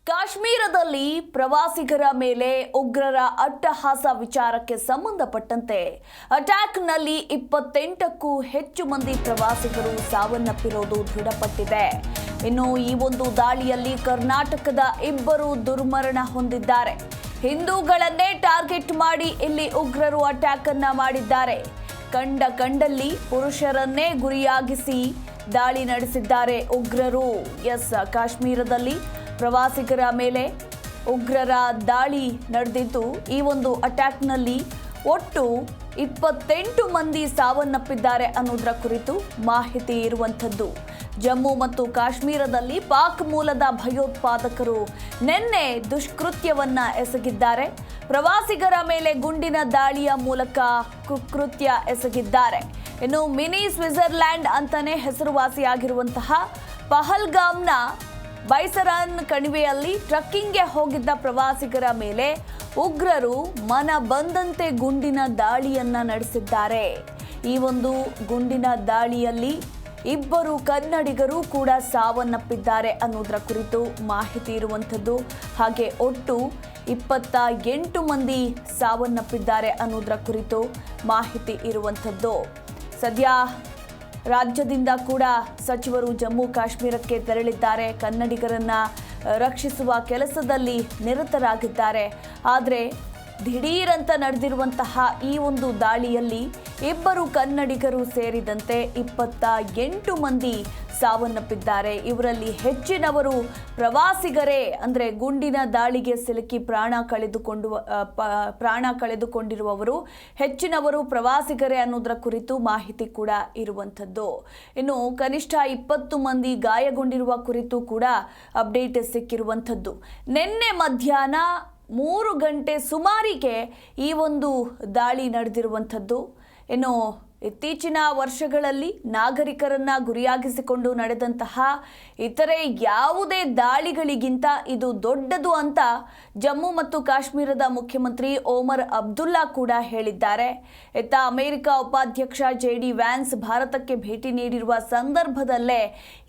ಕಾಶ್ಮೀರದಲ್ಲಿ ಪ್ರವಾಸಿಗರ ಮೇಲೆ ಉಗ್ರರ ಅಟ್ಟಹಾಸ ವಿಚಾರಕ್ಕೆ ಸಂಬಂಧಪಟ್ಟಂತೆ ಅಟ್ಯಾಕ್ನಲ್ಲಿ 28ಕ್ಕೂ ಹೆಚ್ಚು ಮಂದಿ ಪ್ರವಾಸಿಗರು ಸಾವನ್ನಪ್ಪಿರುವುದು ದೃಢಪಟ್ಟಿದೆ. ಇನ್ನು ಈ ಒಂದು ದಾಳಿಯಲ್ಲಿ ಕರ್ನಾಟಕದ 2 ದುರ್ಮರಣ ಹೊಂದಿದ್ದಾರೆ. ಹಿಂದೂಗಳನ್ನೇ ಟಾರ್ಗೆಟ್ ಮಾಡಿ ಇಲ್ಲಿ ಉಗ್ರರು ಅಟ್ಯಾಕ್ ಅನ್ನ ಮಾಡಿದ್ದಾರೆ. ಕಂಡಲ್ಲಿ ಪುರುಷರನ್ನೇ ಗುರಿಯಾಗಿಸಿ ದಾಳಿ ನಡೆಸಿದ್ದಾರೆ ಉಗ್ರರು. ಕಾಶ್ಮೀರದಲ್ಲಿ ಪ್ರವಾಸಿಗರ ಮೇಲೆ ಉಗ್ರರ ದಾಳಿ ನಡೆದಿದ್ದು ಈ ಒಂದು ಅಟ್ಯಾಕ್ನಲ್ಲಿ ಒಟ್ಟು 28 ಮಂದಿ ಸಾವನ್ನಪ್ಪಿದ್ದಾರೆ ಅನ್ನೋದರ ಕುರಿತು ಮಾಹಿತಿ ಇರುವಂಥದ್ದು. ಜಮ್ಮು ಮತ್ತು ಕಾಶ್ಮೀರದಲ್ಲಿ ಪಾಕ್ ಮೂಲದ ಭಯೋತ್ಪಾದಕರು ನಿನ್ನೆ ದುಷ್ಕೃತ್ಯವನ್ನ ಎಸಗಿದ್ದಾರೆ. ಪ್ರವಾಸಿಗರ ಮೇಲೆ ಗುಂಡಿನ ದಾಳಿಯ ಮೂಲಕ ಕುಕೃತ್ಯ ಎಸಗಿದ್ದಾರೆ. ಇನ್ನು ಮಿನಿ ಸ್ವಿಟ್ಜರ್ಲ್ಯಾಂಡ್ ಅಂತಾನೆ ಹೆಸರುವಾಸಿಯಾಗಿರುವಂತಹ ಪಹಲ್ಗಾಮ್ನ ಬೈಸರಾನ್ ಕಣಿವೆಯಲ್ಲಿ ಟ್ರಕ್ಕಿಂಗ್ಗೆ ಹೋಗಿದ್ದ ಪ್ರವಾಸಿಗರ ಮೇಲೆ ಉಗ್ರರು ಮನ ಬಂದಂತೆ ಗುಂಡಿನ ದಾಳಿಯನ್ನ ನಡೆಸಿದ್ದಾರೆ. ಈ ಒಂದು ಗುಂಡಿನ ದಾಳಿಯಲ್ಲಿ 2 ಕನ್ನಡಿಗರು ಕೂಡ ಸಾವನ್ನಪ್ಪಿದ್ದಾರೆ ಅನ್ನೋದರ ಕುರಿತು ಮಾಹಿತಿ ಇರುವಂಥದ್ದು. ಹಾಗೆ ಒಟ್ಟು 28 ಮಂದಿ ಸಾವನ್ನಪ್ಪಿದ್ದಾರೆ ಅನ್ನೋದರ ಕುರಿತು ಮಾಹಿತಿ ಇರುವಂಥದ್ದು. ಸದ್ಯ ರಾಜ್ಯದಿಂದ ಕೂಡ ಸಚಿವರು ಜಮ್ಮು ಕಾಶ್ಮೀರಕ್ಕೆ ತೆರಳಿದ್ದಾರೆ. ಕನ್ನಡಿಗರನ್ನ ರಕ್ಷಿಸುವ ಕೆಲಸದಲ್ಲಿ ನಿರತರಾಗಿದ್ದಾರೆ. ಆದರೆ ದಿಢೀರಂತ ನಡೆದಿರುವಂತಹ ಈ ಒಂದು ದಾಳಿಯಲ್ಲಿ 2 ಕನ್ನಡಿಗರು ಸೇರಿದಂತೆ 28 ಮಂದಿ ಸಾವನ್ನಪ್ಪಿದ್ದಾರೆ. ಇವರಲ್ಲಿ ಹೆಚ್ಚಿನವರು ಪ್ರವಾಸಿಗರೇ, ಅಂದರೆ ಗುಂಡಿನ ದಾಳಿಗೆ ಸಿಲುಕಿ ಪ್ರಾಣ ಕಳೆದುಕೊಂಡಿರುವವರು ಹೆಚ್ಚಿನವರು ಪ್ರವಾಸಿಗರೇ ಅನ್ನೋದರ ಕುರಿತು ಮಾಹಿತಿ ಕೂಡ ಇರುವಂಥದ್ದು. ಇನ್ನು ಕನಿಷ್ಠ 20 ಮಂದಿ ಗಾಯಗೊಂಡಿರುವ ಕುರಿತು ಕೂಡ ಅಪ್ಡೇಟ್ ಸಿಕ್ಕಿರುವಂಥದ್ದು. ನಿನ್ನೆ ಮಧ್ಯಾಹ್ನ 3 ಗಂಟೆ ಸುಮಾರಿಗೆ ಈ ಒಂದು ದಾಳಿ ನಡೆದಿರುವಂಥದ್ದು. ಇನ್ನು ಇತ್ತೀಚಿನ ವರ್ಷಗಳಲ್ಲಿ ನಾಗರಿಕರನ್ನ ಗುರಿಯಾಗಿಸಿಕೊಂಡು ನಡೆದಂತಹ ಇತರೆ ಯಾವುದೇ ದಾಳಿಗಳಿಗಿಂತ ಇದು ದೊಡ್ಡದು ಅಂತ ಜಮ್ಮು ಮತ್ತು ಕಾಶ್ಮೀರದ ಮುಖ್ಯಮಂತ್ರಿ ಒಮರ್ ಅಬ್ದುಲ್ಲಾ ಕೂಡ ಹೇಳಿದ್ದಾರೆ. ಅಮೆರಿಕ ಉಪಾಧ್ಯಕ್ಷ JD ವ್ಯಾನ್ಸ್ ಭಾರತಕ್ಕೆ ಭೇಟಿ ನೀಡಿರುವ ಸಂದರ್ಭದಲ್ಲೇ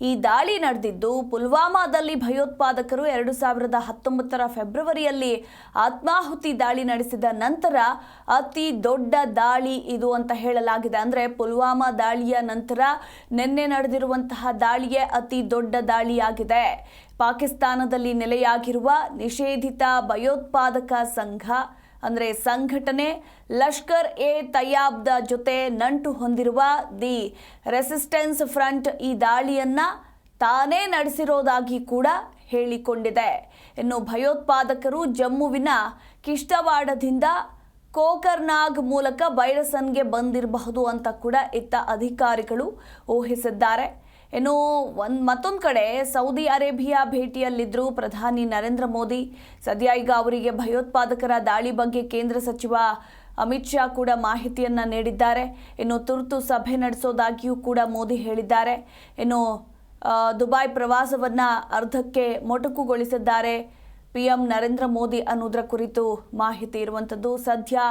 ಈ ದಾಳಿ ನಡೆದಿದ್ದು. ಪುಲ್ವಾಮಾದಲ್ಲಿ ಭಯೋತ್ಪಾದಕರು 2019ರ ಫೆಬ್ರವರಿಯಲ್ಲಿ ಆತ್ಮಾಹುತಿ ದಾಳಿ ನಡೆಸಿದ ನಂತರ ಅತಿ ದೊಡ್ಡ ದಾಳಿ ಇದು ಅಂತ ಹೇಳಲಾಗಿದೆ. ಅಂದ್ರೆ ಪುಲ್ವಾಮಾ ದಾಳಿಯ ನಂತರ ನಿನ್ನೆ ನಡೆದಿರುವಂತಹ ದಾಳಿಯೇ ಅತಿ ದೊಡ್ಡ ದಾಳಿಯಾಗಿದೆ. ಪಾಕಿಸ್ತಾನದಲ್ಲಿ ನೆಲೆಯಾಗಿರುವ ನಿಷೇಧಿತ ಭಯೋತ್ಪಾದಕ ಸಂಘಟನೆ ಲಷ್ಕರ್ ಎ ತಯ್ಯಾಬ್ದ ಜೊತೆ ನಂಟು ಹೊಂದಿರುವ ದಿ ರೆಸಿಸ್ಟೆನ್ಸ್ ಫ್ರಂಟ್ ಈ ದಾಳಿಯನ್ನ ತಾನೇ ನಡೆಸಿರೋದಾಗಿ ಕೂಡ ಹೇಳಿಕೊಂಡಿದೆ. ಇನ್ನು ಭಯೋತ್ಪಾದಕರು ಜಮ್ಮುವಿನ ಕಿಶ್ತವಾಡದಿಂದ ಕೋಕರ್ನಾಗ್ ಮೂಲಕ ಬೈರಸನ್ಗೆ ಬಂದಿರಬಹುದು ಅಂತ ಕೂಡ ಅಧಿಕಾರಿಗಳು ಊಹಿಸಿದ್ದಾರೆ. ಇನ್ನು ಮತ್ತೊಂದು ಕಡೆ ಸೌದಿ ಅರೇಬಿಯಾ ಭೇಟಿಯಲ್ಲಿದ್ದರು ಪ್ರಧಾನಿ ನರೇಂದ್ರ ಮೋದಿ. ಸದ್ಯ ಈಗ ಅವರಿಗೆ ಭಯೋತ್ಪಾದಕರ ದಾಳಿ ಬಗ್ಗೆ ಕೇಂದ್ರ ಸಚಿವ ಅಮಿತ್ ಶಾ ಕೂಡ ಮಾಹಿತಿಯನ್ನ ನೀಡಿದ್ದಾರೆ. ಇನ್ನು ತುರ್ತು ಸಭೆ ನಡೆಸೋದಾಗಿಯೂ ಕೂಡ ಮೋದಿ ಹೇಳಿದ್ದಾರೆ. ಇನ್ನು ದುಬೈ ಪ್ರವಾಸವನ್ನ ಅರ್ಧಕ್ಕೆ ಮೊಟಕುಗೊಳಿಸಿದ್ದಾರೆ PM ನರೇಂದ್ರ ಮೋದಿ ಅನ್ನೋದರ ಕುರಿತು ಮಾಹಿತಿ ಇರುವಂಥದ್ದು. ಸದ್ಯ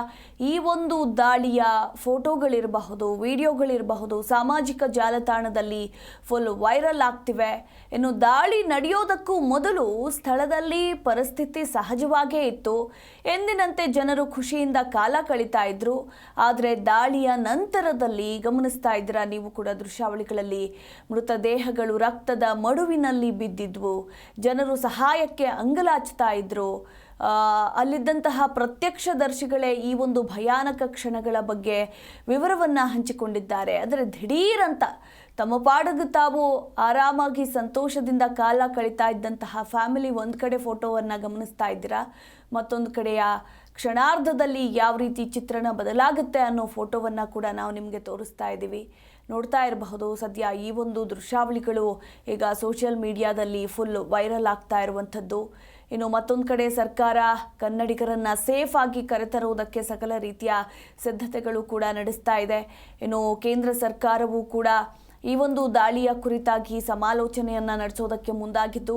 ಈ ಒಂದು ದಾಳಿಯ ಫೋಟೋಗಳಿರಬಹುದು, ವಿಡಿಯೋಗಳಿರಬಹುದು, ಸಾಮಾಜಿಕ ಜಾಲತಾಣದಲ್ಲಿ ಫುಲ್ ವೈರಲ್ ಆಗ್ತಿವೆ. ಇನ್ನು ದಾಳಿ ನಡೆಯೋದಕ್ಕೂ ಮೊದಲು ಸ್ಥಳದಲ್ಲಿ ಪರಿಸ್ಥಿತಿ ಸಹಜವಾಗೇ ಇತ್ತು. ಎಂದಿನಂತೆ ಜನರು ಖುಷಿಯಿಂದ ಕಾಲ ಕಳೀತಾ ಇದ್ರು. ಆದರೆ ದಾಳಿಯ ನಂತರದಲ್ಲಿ ಗಮನಿಸ್ತಾ ಇದ್ದೀರಾ ನೀವು ಕೂಡ ದೃಶ್ಯಾವಳಿಗಳಲ್ಲಿ, ಮೃತದೇಹಗಳು ರಕ್ತದ ಮಡುವಿನಲ್ಲಿ ಬಿದ್ದಿದ್ವು. ಜನರು ಸಹಾಯಕ್ಕೆ ಅಂಗಲಾಚ ಇದ್ರು. ಅಲ್ಲಿದ್ದಂತಹ ಪ್ರತ್ಯಕ್ಷದರ್ಶಿಗಳೇ ಈ ಒಂದು ಭಯಾನಕ ಕ್ಷಣಗಳ ಬಗ್ಗೆ ವಿವರವನ್ನ ಹಂಚಿಕೊಂಡಿದ್ದಾರೆ. ಆದರೆ ದಿಢೀರಂತ ತಮ್ಮ ಪಾಡಿಗೆ ತಾವು ಆರಾಮಾಗಿ ಸಂತೋಷದಿಂದ ಕಾಲ ಕಳೀತಾ ಇದ್ದಂತಹ ಫ್ಯಾಮಿಲಿ ಒಂದು ಕಡೆ ಫೋಟೋವನ್ನ ಗಮನಿಸ್ತಾ ಇದ್ದೀರಾ, ಮತ್ತೊಂದು ಕಡೆಯ ಕ್ಷಣಾರ್ಧದಲ್ಲಿ ಯಾವ ರೀತಿ ಚಿತ್ರಣ ಬದಲಾಗುತ್ತೆ ಅನ್ನೋ ಫೋಟೋವನ್ನ ಕೂಡ ನಾವು ನಿಮಗೆ ತೋರಿಸ್ತಾ ಇದ್ದೀವಿ. ನೋಡ್ತಾ ಇರಬಹುದು. ಸದ್ಯ ಈ ಒಂದು ದೃಶ್ಯಾವಳಿಗಳು ಈಗ ಸೋಷಿಯಲ್ ಮೀಡಿಯಾದಲ್ಲಿ ಫುಲ್ ವೈರಲ್ ಆಗ್ತಾ ಇರುವಂಥದ್ದು. ಇನ್ನು ಮತ್ತೊಂದು ಕಡೆ ಸರ್ಕಾರ ಕನ್ನಡಿಗರನ್ನ ಸೇಫ್ ಆಗಿ ಕರೆತರುವುದಕ್ಕೆ ಸಕಲ ರೀತಿಯ ಸಿದ್ಧತೆಗಳು ಕೂಡ ನಡೆಸ್ತಾ ಇದೆ. ಇನ್ನು ಕೇಂದ್ರ ಸರ್ಕಾರವು ಕೂಡ ಈ ಒಂದು ದಾಳಿಯ ಕುರಿತಾಗಿ ಸಮಾಲೋಚನೆಯನ್ನ ನಡೆಸೋದಕ್ಕೆ ಮುಂದಾಗಿದ್ದು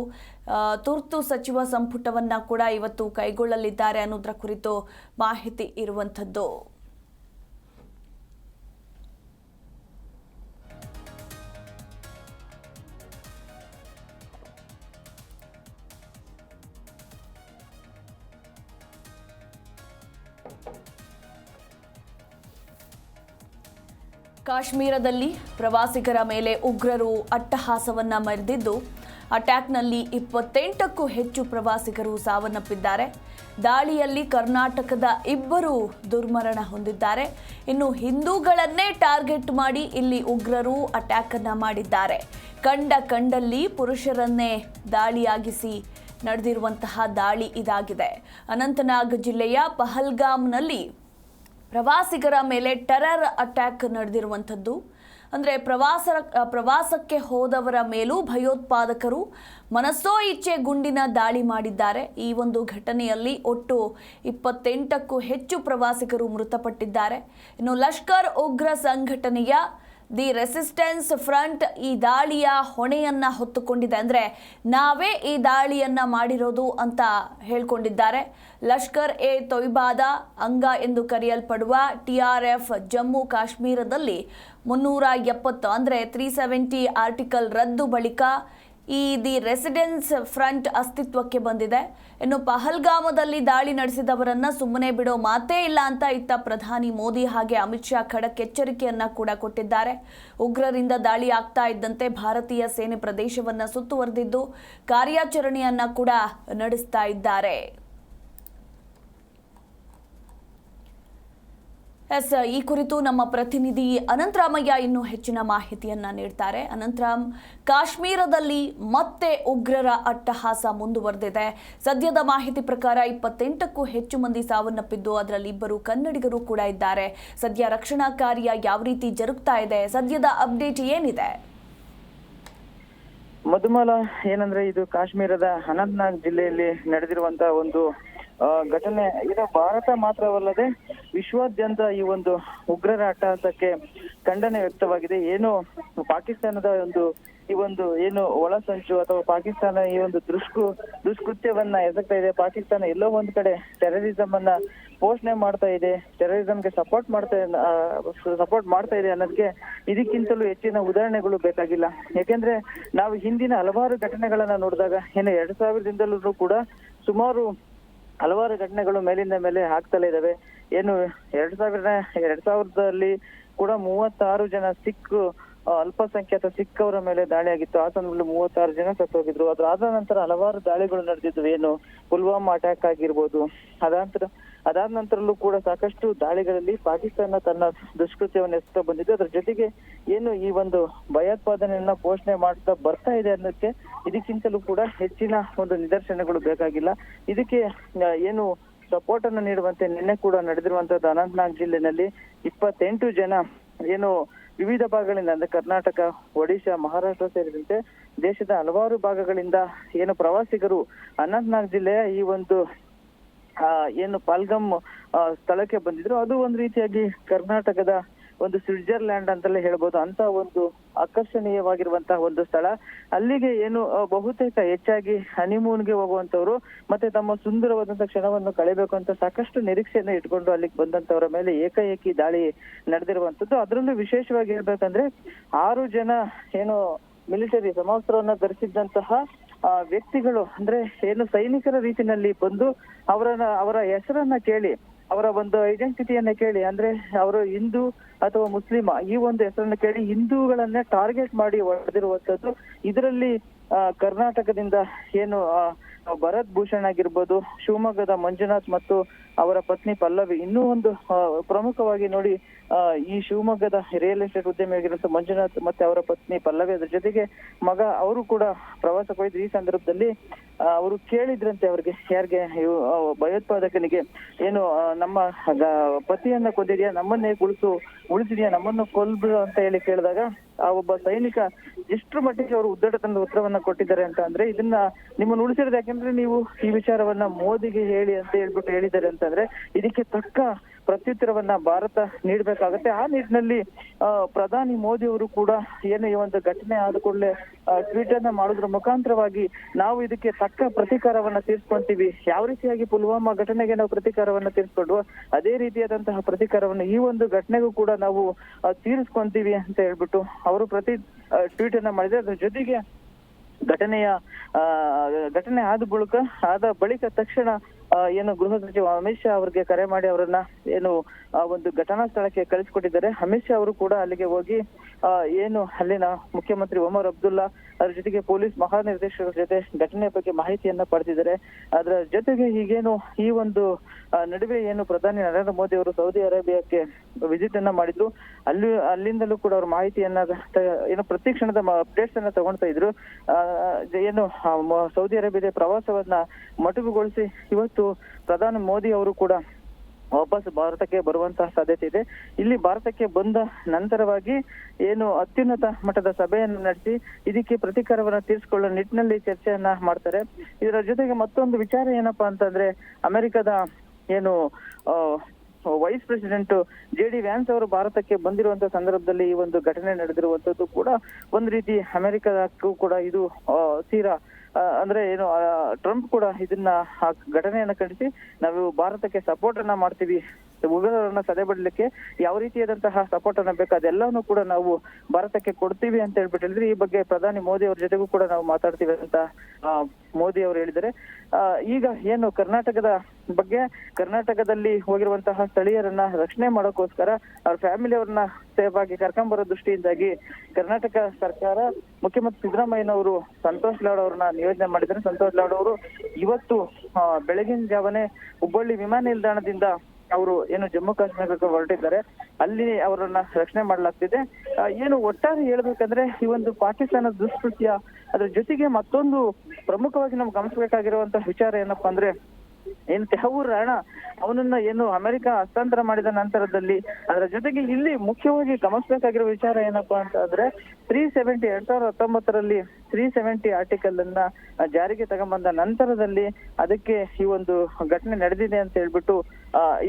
ತುರ್ತು ಸಚಿವ ಸಂಪುಟವನ್ನ ಕೂಡ ಇವತ್ತು ಕೈಗೊಳ್ಳಲಿದ್ದಾರೆ ಅನ್ನೋದರ ಕುರಿತು ಮಾಹಿತಿ ಇರುವಂಥದ್ದು. ಕಾಶ್ಮೀರದಲ್ಲಿ ಪ್ರವಾಸಿಗರ ಮೇಲೆ ಉಗ್ರರು ಅಟ್ಟಹಾಸವನ್ನ ಮೆರೆದಿದ್ದು ಅಟ್ಯಾಕ್ನಲ್ಲಿ 28ಕ್ಕೂ ಹೆಚ್ಚು ಪ್ರವಾಸಿಗರು ಸಾವನ್ನಪ್ಪಿದ್ದಾರೆ. ದಾಳಿಯಲ್ಲಿ ಕರ್ನಾಟಕದ 2 ದುರ್ಮರಣ ಹೊಂದಿದ್ದಾರೆ. ಇನ್ನು ಹಿಂದೂಗಳನ್ನೇ ಟಾರ್ಗೆಟ್ ಮಾಡಿ ಇಲ್ಲಿ ಉಗ್ರರು ಅಟ್ಯಾಕ್ ಅನ್ನ ಮಾಡಿದ್ದಾರೆ. ಕಂಡಲ್ಲಿ ಪುರುಷರನ್ನೇ ದಾಳಿಯಾಗಿಸಿ ನಡೆದಿರುವಂತಹ ದಾಳಿ ಇದಾಗಿದೆ. ಅನಂತನಾಗ್ ಜಿಲ್ಲೆಯ ಪಹಲ್ಗಾಮ್ನಲ್ಲಿ ಪ್ರವಾಸಿಗರ ಮೇಲೆ ಟೆರರ್ ಅಟ್ಯಾಕ್ ನಡೆದಿರುವಂಥದ್ದು. ಅಂದರೆ ಪ್ರವಾಸಕ್ಕೆ ಹೋದವರ ಮೇಲೂ ಭಯೋತ್ಪಾದಕರು ಮನಸ್ಸೋ ಇಚ್ಛೆ ಗುಂಡಿನ ದಾಳಿ ಮಾಡಿದ್ದಾರೆ. ಈ ಒಂದು ಘಟನೆಯಲ್ಲಿ ಒಟ್ಟು 28ಕ್ಕೂ ಹೆಚ್ಚು ಪ್ರವಾಸಿಗರು ಮೃತಪಟ್ಟಿದ್ದಾರೆ. ಇನ್ನು ಲಷ್ಕರ್ ಉಗ್ರ ಸಂಘಟನೆಯ ದಿ ರೆಸಿಸ್ಟೆನ್ಸ್ ಫ್ರಂಟ್ ಈ ದಾಳಿಯ ಹೊಣೆಯನ್ನ ಹೊತ್ತುಕೊಂಡಿದೆ. ಅಂದರೆ ನಾವೇ ಈ ದಾಳಿಯನ್ನ ಮಾಡಿರೋದು ಅಂತ ಹೇಳ್ಕೊಂಡಿದ್ದಾರೆ. ಲಷ್ಕರ್ ಎ ತೊಯ್ಬಾದ ಅಂಗ ಎಂದು ಕರೆಯಲ್ಪಡುವ TRF ಜಮ್ಮು ಕಾಶ್ಮೀರದಲ್ಲಿ 370 ಅಂದರೆ 370 ಆರ್ಟಿಕಲ್ ರದ್ದು ಬಳಿಕ ಈ ದಿ ರೆಸಿಡೆನ್ಸ್ ಫ್ರಂಟ್ ಅಸ್ತಿತ್ವಕ್ಕೆ ಬಂದಿದೆ. ಇನ್ನು ಪಹಲ್ಗಾಮದಲ್ಲಿ ದಾಳಿ ನಡೆಸಿದವರನ್ನ ಸುಮ್ಮನೆ ಬಿಡೋ ಮಾತೇ ಇಲ್ಲ ಅಂತ ಇತ್ತ ಪ್ರಧಾನಿ ಮೋದಿ ಹಾಗೆ ಅಮಿತ್ ಶಾ ಖಡಕ್ ಎಚ್ಚರಿಕೆಯನ್ನ ಕೂಡ ಕೊಟ್ಟಿದ್ದಾರೆ. ಉಗ್ರರಿಂದ ದಾಳಿ ಆಗ್ತಾ ಇದ್ದಂತೆ ಭಾರತೀಯ ಸೇನೆ ಪ್ರದೇಶವನ್ನ ಸುತ್ತುವರೆದಿದ್ದು ಕಾರ್ಯಾಚರಣೆಯನ್ನ ಕೂಡ ನಡೆಸ್ತಾ ಇದ್ದಾರೆ. ಈ ಕುರಿತು ನಮ್ಮ ಪ್ರತಿನಿಧಿ ಅನಂತರಾಮಯ್ಯ ಇನ್ನೂ ಹೆಚ್ಚಿನ ಮಾಹಿತಿಯನ್ನ ನೀಡ್ತಾರೆ. ಅನಂತರಾಮ್, ಕಾಶ್ಮೀರದಲ್ಲಿ ಮತ್ತೆ ಉಗ್ರರ ಅಟ್ಟಹಾಸ ಮುಂದುವರೆದಿದೆ. ಸದ್ಯದ ಮಾಹಿತಿ ಪ್ರಕಾರ 28ಕ್ಕೂ ಹೆಚ್ಚು ಮಂದಿ ಸಾವನ್ನಪ್ಪಿದ್ದು ಅದರಲ್ಲಿ 2 ಕನ್ನಡಿಗರು ಕೂಡ ಇದ್ದಾರೆ. ಸದ್ಯ ರಕ್ಷಣಾ ಕಾರ್ಯ ಯಾವ ರೀತಿ ಜರುಗ್ತಾ ಇದೆ? ಸದ್ಯದ ಅಪ್ಡೇಟ್ ಏನಿದೆ? ಮಧುಮಾಲ, ಏನಂದ್ರೆ ಇದು ಕಾಶ್ಮೀರದ ಅನಂತನಾಗ್ ಜಿಲ್ಲೆಯಲ್ಲಿ ನಡೆದಿರುವಂತಹ ಒಂದು ಘಟನೆ. ಇದು ಭಾರತ ಮಾತ್ರವಲ್ಲದೆ ವಿಶ್ವಾದ್ಯಂತ ಈ ಒಂದು ಉಗ್ರರ ಅಟ್ಟಹಾಸಕ್ಕೆ ಖಂಡನೆ ವ್ಯಕ್ತವಾಗಿದೆ. ಏನು ಪಾಕಿಸ್ತಾನದ ಈ ಒಂದು ಏನು ಒಳಸಂಚು ಅಥವಾ ಪಾಕಿಸ್ತಾನ ಈ ಒಂದು ದುಷ್ಕೃತ್ಯವನ್ನ ಎಸಗ್ತಾ ಇದೆ. ಪಾಕಿಸ್ತಾನ ಎಲ್ಲೋ ಒಂದ್ ಕಡೆ ಟೆರರಿಸಂ ಅನ್ನ ಪೋಷಣೆ ಮಾಡ್ತಾ ಇದೆ, ಟೆರರಿಸಂಗೆ ಸಪೋರ್ಟ್ ಮಾಡ್ತಾ ಇದೆ ಅನ್ನೋದಕ್ಕೆ ಇದಕ್ಕಿಂತಲೂ ಹೆಚ್ಚಿನ ಉದಾಹರಣೆಗಳು ಬೇಕಾಗಿಲ್ಲ. ಯಾಕೆಂದ್ರೆ ನಾವು ಹಿಂದಿನ ಹಲವಾರು ಘಟನೆಗಳನ್ನ ನೋಡಿದಾಗ ಏನು 2000ದಿಂದಲೂ ಕೂಡ ಸುಮಾರು ಹಲವಾರು ಘಟನೆಗಳು ಮೇಲಿಂದ ಮೇಲೆ ಆಗ್ತಲೇ ಇದಾವೆ. ಏನು 2000ದಲ್ಲಿ ಕೂಡ 36 ಜನ ಅಲ್ಪಸಂಖ್ಯಾತ ಸಿಖ್ ಅವರ ಮೇಲೆ ದಾಳಿ ಆಗಿತ್ತು. ಆ ಸಂದರ್ಭದಲ್ಲಿ 36 ಜನ ಸತ್ತೋಗಿದ್ರು. ಅದಾದ ನಂತರ ಹಲವಾರು ದಾಳಿಗಳು ನಡೆದಿದ್ವು. ಏನು ಪುಲ್ವಾಮಾ ಅಟ್ಯಾಕ್ ಆಗಿರ್ಬೋದು. ಅದಾದ ನಂತರಲ್ಲೂ ಕೂಡ ಸಾಕಷ್ಟು ದಾಳಿಗಳಲ್ಲಿ ಪಾಕಿಸ್ತಾನ ತನ್ನ ದುಷ್ಕೃತ್ಯವನ್ನು ಎಸಗ್ತಾ ಬಂದಿದ್ದು. ಅದ್ರ ಜೊತೆಗೆ ಏನು ಈ ಒಂದು ಭಯೋತ್ಪಾದನೆಯನ್ನ ಪೋಷಣೆ ಮಾಡ್ತಾ ಬರ್ತಾ ಇದೆ ಅನ್ನೋದಕ್ಕೆ ಇದಕ್ಕಿಂತಲೂ ಕೂಡ ಹೆಚ್ಚಿನ ಒಂದು ನಿದರ್ಶನಗಳು ಬೇಕಾಗಿಲ್ಲ. ಇದಕ್ಕೆ ಏನು ಸಪೋರ್ಟ್ ಅನ್ನು ನೀಡುವಂತೆ ನಿನ್ನೆ ಕೂಡ ನಡೆದಿರುವಂತದ್ದು ಅನಂತನಾಗ್ ಜಿಲ್ಲೆನಲ್ಲಿ 28 ಜನ ಏನು ವಿವಿಧ ಭಾಗಗಳಿಂದ ಅಂದ್ರೆ ಕರ್ನಾಟಕ, ಒಡಿಶಾ, ಮಹಾರಾಷ್ಟ್ರ ಸೇರಿದಂತೆ ದೇಶದ ಹಲವಾರು ಭಾಗಗಳಿಂದ ಏನು ಪ್ರವಾಸಿಗರು ಅನಂತನಾಗ್ ಜಿಲ್ಲೆಯ ಈ ಒಂದು ಏನು ಪಹಲ್ಗಾಮ್ ಸ್ಥಳಕ್ಕೆ ಬಂದಿದ್ರು. ಅದು ಒಂದು ರೀತಿಯಾಗಿ ಕರ್ನಾಟಕದ ಒಂದು ಸ್ವಿಟ್ಜರ್ಲ್ಯಾಂಡ್ ಅಂತಲೇ ಹೇಳ್ಬೋದು. ಅಂತ ಒಂದು ಆಕರ್ಷಣೀಯವಾಗಿರುವಂತಹ ಒಂದು ಸ್ಥಳ. ಅಲ್ಲಿಗೆ ಏನು ಬಹುತೇಕ ಹೆಚ್ಚಾಗಿ ಹನಿಮೂನ್ಗೆ ಹೋಗುವಂತವ್ರು ಮತ್ತೆ ತಮ್ಮ ಸುಂದರವಾದಂತಹ ಕ್ಷಣವನ್ನು ಕಳೆಯಬೇಕು ಅಂತ ಸಾಕಷ್ಟು ನಿರೀಕ್ಷೆಯನ್ನು ಇಟ್ಕೊಂಡು ಅಲ್ಲಿಗೆ ಬಂದಂತವರ ಮೇಲೆ ಏಕಾಏಕಿ ದಾಳಿ ನಡೆದಿರುವಂತದ್ದು. ಅದರಲ್ಲೂ ವಿಶೇಷವಾಗಿ ಹೇಳ್ಬೇಕಂದ್ರೆ 6 ಜನ ಏನು ಮಿಲಿಟರಿ ಸಮವಸ್ತ್ರವನ್ನ ಧರಿಸಿದ್ದಂತಹ ವ್ಯಕ್ತಿಗಳು ಅಂದ್ರೆ ಏನು ಸೈನಿಕರ ರೀತಿನಲ್ಲಿ ಬಂದು ಅವರ ಹೆಸರನ್ನ ಕೇಳಿ, ಅವರ ಒಂದು ಐಡೆಂಟಿಟಿಯನ್ನ ಕೇಳಿ, ಅಂದ್ರೆ ಅವರು ಹಿಂದೂ ಅಥವಾ ಮುಸ್ಲಿಮ ಈ ಒಂದು ಹೆಸರನ್ನ ಕೇಳಿ ಹಿಂದೂಗಳನ್ನೇ ಟಾರ್ಗೆಟ್ ಮಾಡಿ ಹೊಡೆದಿರುವಂತದ್ದು. ಇದರಲ್ಲಿ ಕರ್ನಾಟಕದಿಂದ ಏನು ಭರತ್ ಭೂಷಣ್ ಆಗಿರ್ಬೋದು, ಶಿವಮೊಗ್ಗದ ಮಂಜುನಾಥ್ ಮತ್ತು ಅವರ ಪತ್ನಿ ಪಲ್ಲವಿ, ಇನ್ನೂ ಒಂದು ಪ್ರಮುಖವಾಗಿ ನೋಡಿ ಈ ಶಿವಮೊಗ್ಗದ ರಿಯಲ್ ಎಸ್ಟೇಟ್ ಉದ್ಯಮಿ ಆಗಿರುವಂತ ಮಂಜುನಾಥ್ ಮತ್ತೆ ಅವರ ಪತ್ನಿ ಪಲ್ಲವಿ, ಅದ್ರ ಜೊತೆಗೆ ಮಗ ಅವರು ಕೂಡ ಪ್ರವಾಸಕ್ಕೆ ಹೋಗಿದ್ರು. ಈ ಸಂದರ್ಭದಲ್ಲಿ ಅವರು ಕೇಳಿದ್ರಂತೆ ಅವ್ರಿಗೆ, ಯಾರಿಗೆ ಭಯೋತ್ಪಾದಕನಿಗೆ, ಏನು ನಮ್ಮ ಪತಿಯನ್ನ ಕೊಂದಿದ್ಯಾ, ನಮ್ಮನ್ನೇ ಉಳಿಸಿದ್ಯಾ, ನಮ್ಮನ್ನು ಕೊಲ್ಬಿಡು ಅಂತ ಹೇಳಿ ಕೇಳಿದಾಗ ಆ ಒಬ್ಬ ಸೈನಿಕ ಎಷ್ಟರ ಮಟ್ಟಿಗೆ ಅವರು ಉದ್ದಟತನದ ಉತ್ತರವನ್ನ ಕೊಟ್ಟಿದ್ದಾರೆ ಅಂತ ಅಂದ್ರೆ, ಇದನ್ನ ನಿಮ್ಮನ್ನು ಉಳಿಸಿರೋದು ಯಾಕೆಂದ್ರೆ ನೀವು ಈ ವಿಚಾರವನ್ನ ಮೋದಿಗೆ ಹೇಳಿ ಅಂತ ಹೇಳ್ಬಿಟ್ಟು ಹೇಳಿದ್ದಾರೆ ಅಂತಂದ್ರೆ ಇದಕ್ಕೆ ತಕ್ಕ ಪ್ರತ್ಯುತ್ತರವನ್ನ ಭಾರತ ನೀಡಬೇಕಾಗತ್ತೆ. ಆ ನಿಟ್ಟಿನಲ್ಲಿ ಪ್ರಧಾನಿ ಮೋದಿ ಅವರು ಕೂಡ ಏನು ಈ ಒಂದು ಘಟನೆ ಆದ ಕೂಡಲೇ ಟ್ವೀಟ್ ಅನ್ನ ಮಾಡೋದ್ರ ಮುಖಾಂತರವಾಗಿ ನಾವು ಇದಕ್ಕೆ ತಕ್ಕ ಪ್ರತೀಕಾರವನ್ನ ತೀರ್ಸ್ಕೊಂತೀವಿ. ಯಾವ ರೀತಿಯಾಗಿ ಪುಲ್ವಾಮಾ ಘಟನೆಗೆ ನಾವು ಪ್ರತೀಕಾರವನ್ನ ತೀರ್ಸ್ಕೊಂಡ್ವು ಅದೇ ರೀತಿಯಾದಂತಹ ಪ್ರತೀಕಾರವನ್ನ ಈ ಒಂದು ಘಟನೆಗೂ ಕೂಡ ನಾವು ತೀರಿಸ್ಕೊಂತೀವಿ ಅಂತ ಹೇಳ್ಬಿಟ್ಟು ಅವರು ಟ್ವೀಟ್ ಅನ್ನ ಮಾಡಿದ್ರೆ. ಅದ್ರ ಜೊತೆಗೆ ಘಟನೆ ಆದ ಬಳಿಕ ತಕ್ಷಣ ಏನು ಗೃಹ ಸಚಿವ ಅಮಿತ್ ಶಾ ಅವರಿಗೆ ಕರೆ ಮಾಡಿ ಅವರನ್ನ ಏನು ಒಂದು ಘಟನಾ ಸ್ಥಳಕ್ಕೆ ಕಳಿಸಿಕೊಟ್ಟಿದ್ದಾರೆ. ಅಮಿತ್ ಶಾ ಅವರು ಕೂಡ ಅಲ್ಲಿಗೆ ಹೋಗಿ ಏನು ಅಲ್ಲಿನ ಮುಖ್ಯಮಂತ್ರಿ ಒಮರ್ ಅಬ್ದುಲ್ಲಾ ಅದ್ರ ಜೊತೆಗೆ ಪೊಲೀಸ್ ಮಹಾನಿರ್ದೇಶಕರ ಜೊತೆ ಘಟನೆಯ ಬಗ್ಗೆ ಮಾಹಿತಿಯನ್ನ ಪಡೆದಿದ್ದಾರೆ. ಅದರ ಜೊತೆಗೆ ಈಗೇನು ಈ ಒಂದು ನಡುವೆ ಏನು ಪ್ರಧಾನಿ ನರೇಂದ್ರ ಮೋದಿ ಅವರು ಸೌದಿ ಅರೇಬಿಯಾಕ್ಕೆ ವಿಸಿಟ್ ಅನ್ನ ಮಾಡಿದ್ರು, ಅಲ್ಲಿಂದಲೂ ಕೂಡ ಅವ್ರ ಮಾಹಿತಿಯನ್ನ ಏನು ಪ್ರತಿ ಕ್ಷಣದ ಅಪ್ಡೇಟ್ಸ್ ಅನ್ನ ತಗೊಳ್ತಾ ಇದ್ರು. ಏನು ಸೌದಿ ಅರೇಬಿಯಾದ ಪ್ರವಾಸವನ್ನ ಮೊಟಕುಗೊಳಿಸಿ ಇವತ್ತು ಪ್ರಧಾನಿ ಮೋದಿ ಅವರು ಕೂಡ ವಾಪಸ್ ಭಾರತಕ್ಕೆ ಬರುವಂತಹ ಸಾಧ್ಯತೆ ಇದೆ. ಇಲ್ಲಿ ಭಾರತಕ್ಕೆ ಬಂದ ನಂತರವಾಗಿ ಏನು ಅತ್ಯುನ್ನತ ಮಟ್ಟದ ಸಭೆಯನ್ನು ನಡೆಸಿ ಇದಕ್ಕೆ ಪ್ರತೀಕಾರವನ್ನ ತೀರಿಸಿಕೊಳ್ಳುವ ನಿಟ್ಟಿನಲ್ಲಿ ಚರ್ಚೆಯನ್ನ ಮಾಡ್ತಾರೆ. ಇದರ ಜೊತೆಗೆ ಮತ್ತೊಂದು ವಿಚಾರ ಏನಪ್ಪಾ ಅಂತಂದ್ರೆ, ಅಮೆರಿಕದ ಏನು ವೈಸ್ ಪ್ರೆಸಿಡೆಂಟ್ JD ವ್ಯಾನ್ಸ್ ಅವರು ಭಾರತಕ್ಕೆ ಬಂದಿರುವಂತಹ ಸಂದರ್ಭದಲ್ಲಿ ಈ ಒಂದು ಘಟನೆ ನಡೆದಿರುವಂತದ್ದು ಕೂಡ ಒಂದ್ ರೀತಿ ಅಮೆರಿಕಕ್ಕೂ ಕೂಡ ಇದು ತೀರಾ ಅಂದ್ರೆ ಏನು ಟ್ರಂಪ್ ಕೂಡ ಇದನ್ನ ಘಟನೆಯನ್ನ ಖಂಡಿಸಿ ನಾವು ಭಾರತಕ್ಕೆ ಸಪೋರ್ಟ್ ಅನ್ನ ಮಾಡ್ತೀವಿ, ಉಗ್ರರನ್ನ ಸದೆಬಡಲಿಕ್ಕೆ ಯಾವ ರೀತಿಯಾದಂತಹ ಸಪೋರ್ಟ್ ಅನ್ನ ಬೇಕು ಅದೆಲ್ಲವನ್ನೂ ಕೂಡ ನಾವು ಭಾರತಕ್ಕೆ ಕೊಡ್ತೀವಿ ಅಂತ ಹೇಳ್ಬಿಟ್ಟಿದ್ರೆ, ಈ ಬಗ್ಗೆ ಪ್ರಧಾನಿ ಮೋದಿ ಅವ್ರ ಜೊತೆಗೂ ಕೂಡ ನಾವು ಮಾತಾಡ್ತೀವಿ ಅಂತ ಮೋದಿ ಅವರು ಹೇಳಿದ್ದಾರೆ. ಈಗ ಏನು ಕರ್ನಾಟಕದ ಬಗ್ಗೆ, ಕರ್ನಾಟಕದಲ್ಲಿ ಹೋಗಿರುವಂತಹ ಸ್ಥಳೀಯರನ್ನ ರಕ್ಷಣೆ ಮಾಡೋಕ್ಕೋಸ್ಕರ ಅವ್ರ ಫ್ಯಾಮಿಲಿ ಅವ್ರನ್ನ ಸೇಫ್ ಆಗಿ ಕರ್ಕೊಂಡ್ಬರೋ ದೃಷ್ಟಿಯಿಂದಾಗಿ ಕರ್ನಾಟಕ ಸರ್ಕಾರ ಮುಖ್ಯಮಂತ್ರಿ ಸಿದ್ದರಾಮಯ್ಯನವರು ಸಂತೋಷ್ ಲಾಡ್ ಅವ್ರನ್ನ ನಿಯೋಜನೆ ಮಾಡಿದ್ದಾರೆ. ಸಂತೋಷ್ ಲಾಡ್ ಅವರು ಇವತ್ತು ಬೆಳಗಿನ ಜಾವನೆ ಹುಬ್ಬಳ್ಳಿ ವಿಮಾನ ನಿಲ್ದಾಣದಿಂದ ಅವರು ಏನು ಜಮ್ಮು ಕಾಶ್ಮೀರಕ್ಕೆ ಹೊರಟಿದ್ದಾರೆ, ಅಲ್ಲಿ ಅವರನ್ನ ರಕ್ಷಣೆ ಮಾಡಲಾಗ್ತಿದೆ. ಏನು ಒಟ್ಟಾರೆ ಹೇಳ್ಬೇಕಂದ್ರೆ ಈ ಒಂದು ಪಾಕಿಸ್ತಾನದ ದುಷ್ಕೃತ್ಯ, ಅದ್ರ ಜೊತೆಗೆ ಮತ್ತೊಂದು ಪ್ರಮುಖವಾಗಿ ನಾವು ಗಮನಿಸಬೇಕಾಗಿರುವಂತಹ ವಿಚಾರ ಏನಪ್ಪಾ ಅಂದ್ರೆ, ಏನು ತೆಹೂರ್ ರಾಣಾ ಅವನನ್ನ ಏನು ಅಮೆರಿಕ ಹಸ್ತಾಂತರ ಮಾಡಿದ ನಂತರದಲ್ಲಿ ಅದರ ಜೊತೆಗೆ ಇಲ್ಲಿ ಮುಖ್ಯವಾಗಿ ಗಮನಿಸಬೇಕಾಗಿರೋ ವಿಚಾರ ಏನಪ್ಪಾ ಅಂತ ಅಂದ್ರೆ 370 2019ರಲ್ಲಿ 370 ಆರ್ಟಿಕಲ್ ಅನ್ನ ಜಾರಿಗೆ ತಗೊಂಬಂದ ನಂತರದಲ್ಲಿ ಅದಕ್ಕೆ ಈ ಒಂದು ಘಟನೆ ನಡೆದಿದೆ ಅಂತ ಹೇಳ್ಬಿಟ್ಟು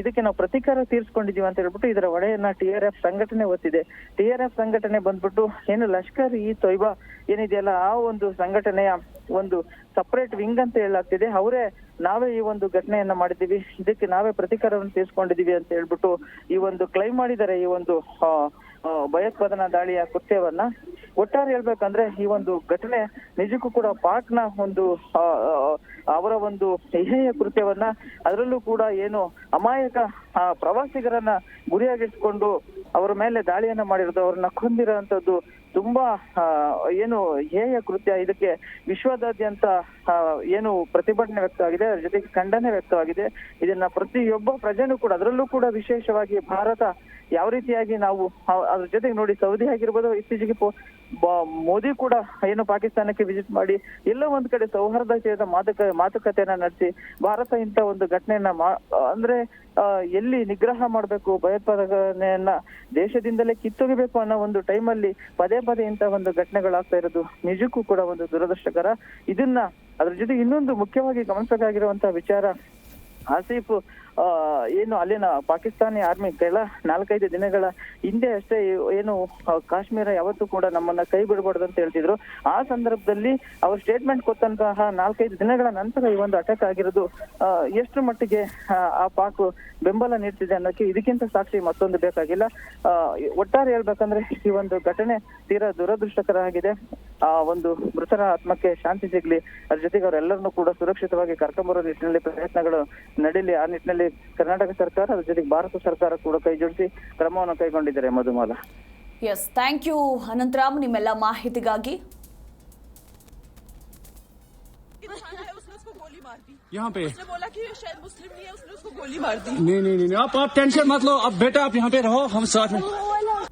ಇದಕ್ಕೆ ನಾವು ಪ್ರತೀಕಾರ ತೀರ್ಸ್ಕೊಂಡಿದೀವಿ ಅಂತ ಹೇಳ್ಬಿಟ್ಟು ಇದರ ಹೊಣೆಯನ್ನ TRF ಸಂಘಟನೆ ಹೊತ್ತಿದೆ. TRF ಸಂಘಟನೆ ಬಂದ್ಬಿಟ್ಟು ಏನು ಲಷ್ಕರ್ ಇ ತೊಯ್ಬಾ ಏನಿದೆಯಲ್ಲ ಆ ಒಂದು ಸಂಘಟನೆಯ ಒಂದು ಸಪರೇಟ್ ವಿಂಗ್ ಅಂತ ಹೇಳಲಾಗ್ತಿದೆ. ಅವರೇ ನಾವೇ ಈ ಒಂದು ಘಟನೆಯನ್ನ ಮಾಡಿದೀವಿ, ಇದಕ್ಕೆ ನಾವೇ ಪ್ರತೀಕಾರವನ್ನು ತೀರ್ಸ್ಕೊಂಡಿದೀವಿ ಅಂತ ಹೇಳ್ಬಿಟ್ಟು ಈ ಒಂದು ಕ್ಲೈಮ್ ಮಾಡಿದ್ದಾರೆ ಈ ಒಂದು ಭಯೋತ್ಪಾದನಾ ದಾಳಿಯ ಕೃತ್ಯವನ್ನ. ಒಟ್ಟಾರೆ ಹೇಳ್ಬೇಕಂದ್ರೆ ಈ ಒಂದು ಘಟನೆ ನಿಜಕ್ಕೂ ಕೂಡ ಪಾಕ್ನ ಒಂದು ಅವರ ಒಂದು ಹೇಯ ಕೃತ್ಯವನ್ನ, ಅದರಲ್ಲೂ ಕೂಡ ಏನು ಅಮಾಯಕ ಪ್ರವಾಸಿಗರನ್ನ ಗುರಿಯಾಗಿಸಿಕೊಂಡು ಅವರ ಮೇಲೆ ದಾಳಿಯನ್ನ ಮಾಡಿರೋದು, ಅವ್ರನ್ನ ಕೊಂದಿರೋಂಥದ್ದು ತುಂಬಾ ಏನು ಹೇಯ ಕೃತ್ಯ. ಇದಕ್ಕೆ ವಿಶ್ವದಾದ್ಯಂತ ಏನು ಪ್ರತಿಭಟನೆ ವ್ಯಕ್ತವಾಗಿದೆ, ಅದ್ರ ಜೊತೆಗೆ ಖಂಡನೆ ವ್ಯಕ್ತವಾಗಿದೆ. ಇದನ್ನ ಪ್ರತಿಯೊಬ್ಬ ಪ್ರಜೆನೂ ಕೂಡ, ಅದರಲ್ಲೂ ಕೂಡ ವಿಶೇಷವಾಗಿ ಭಾರತ ಯಾವ ರೀತಿಯಾಗಿ ನಾವು ಅದ್ರ ಜೊತೆಗೆ ನೋಡಿ, ಸೌದಿ ಆಗಿರ್ಬೋದು, ಇತ್ತೀಚೆಗೆ ಮೋದಿ ಕೂಡ ಏನು ಪಾಕಿಸ್ತಾನಕ್ಕೆ ವಿಸಿಟ್ ಮಾಡಿ ಎಲ್ಲೋ ಒಂದ್ ಕಡೆ ಸೌಹಾರ್ದತೆಯ ಮಾತುಕತೆಯನ್ನ ನಡೆಸಿ ಭಾರತ ಇಂತ ಒಂದು ಘಟನೆಯನ್ನ ಅಂದ್ರೆ ಎಲ್ಲಿ ನಿಗ್ರಹ ಮಾಡ್ಬೇಕು, ಭಯೋತ್ಪಾದನೆಯನ್ನ ದೇಶದಿಂದಲೇ ಕಿತ್ತೊಗಿಬೇಕು ಅನ್ನೋ ಒಂದು ಟೈಮಲ್ಲಿ ಪದೇ ಪದೇ ಇಂತ ಒಂದು ಘಟನೆಗಳಾಗ್ತಾ ಇರೋದು ನಿಜಕ್ಕೂ ಕೂಡ ಒಂದು ದುರದೃಷ್ಟಕರ. ಇದನ್ನ ಅದ್ರ ಜೊತೆಗೆ ಇನ್ನೊಂದು ಮುಖ್ಯವಾಗಿ ಗಮನಿಸಬೇಕಾಗಿರುವಂತಹ ವಿಚಾರ, ಆಸಿಫ್ ಏನು ಅಲ್ಲಿನ ಪಾಕಿಸ್ತಾನಿ ಆರ್ಮಿ ಕೆಲ 4-5 ದಿನಗಳ ಹಿಂದೆ ಅಷ್ಟೇ ಏನು ಕಾಶ್ಮೀರ ಯಾವತ್ತೂ ಕೂಡ ನಮ್ಮನ್ನ ಕೈ ಬಿಡಬಾರ್ದು ಅಂತ ಹೇಳ್ತಿದ್ರು. ಆ ಸಂದರ್ಭದಲ್ಲಿ ಅವ್ರ ಸ್ಟೇಟ್ಮೆಂಟ್ ಕೊಟ್ಟಂತಹ 4-5 ದಿನಗಳ ನಂತರ ಈ ಒಂದು ಅಟ್ಯಾಕ್ ಆಗಿರೋದು ಎಷ್ಟು ಮಟ್ಟಿಗೆ ಆ ಪಾಕ್ ಬೆಂಬಲ ನೀಡ್ತಿದೆ ಅನ್ನೋಕೆ ಇದಕ್ಕಿಂತ ಸಾಕ್ಷಿ ಮತ್ತೊಂದು ಬೇಕಾಗಿಲ್ಲ. ಒಟ್ಟಾರೆ ಹೇಳ್ಬೇಕಂದ್ರೆ ಈ ಒಂದು ಘಟನೆ ತೀರಾ ದುರದೃಷ್ಟಕರ ಆಗಿದೆ. ಒಂದು ಮೃತರ ಆತ್ಮಕ್ಕೆ ಶಾಂತಿ ಸಿಗ್ಲಿ, ಅದ್ರ ಜೊತೆಗೆ ಅವರೆಲ್ಲರನ್ನೂ ಕೂಡ ಸುರಕ್ಷಿತವಾಗಿ ಕರ್ಕೊಂಬರೋ ನಿಟ್ಟಿನಲ್ಲಿ ಪ್ರಯತ್ನಗಳು ನಡೀಲಿ. ಆ ನಿಟ್ಟಿನಲ್ಲಿ ಕರ್ನಾಟಕ ಸರ್ಕಾರ, ಅದ್ರ ಜೊತೆಗೆ ಭಾರತ ಸರ್ಕಾರ ಕೂಡ ಕೈ ಜೋಡಿಸಿ ಕ್ರಮವನ್ನು ಕೈಗೊಂಡಿದ್ದಾರೆ. Madhumala. Yes, thank you Anantharam ನಿಮ್ಮೆಲ್ಲ ಮಾಹಿತಿಗಾಗಿ. यहाँ पे उसने बोला कि शायद मुस्लिम नहीं है, उसने उसको गोली मार दी। नहीं आप टेंशन मत लो। अब बेटा आप यहाँ पे रहो, हम साथ में।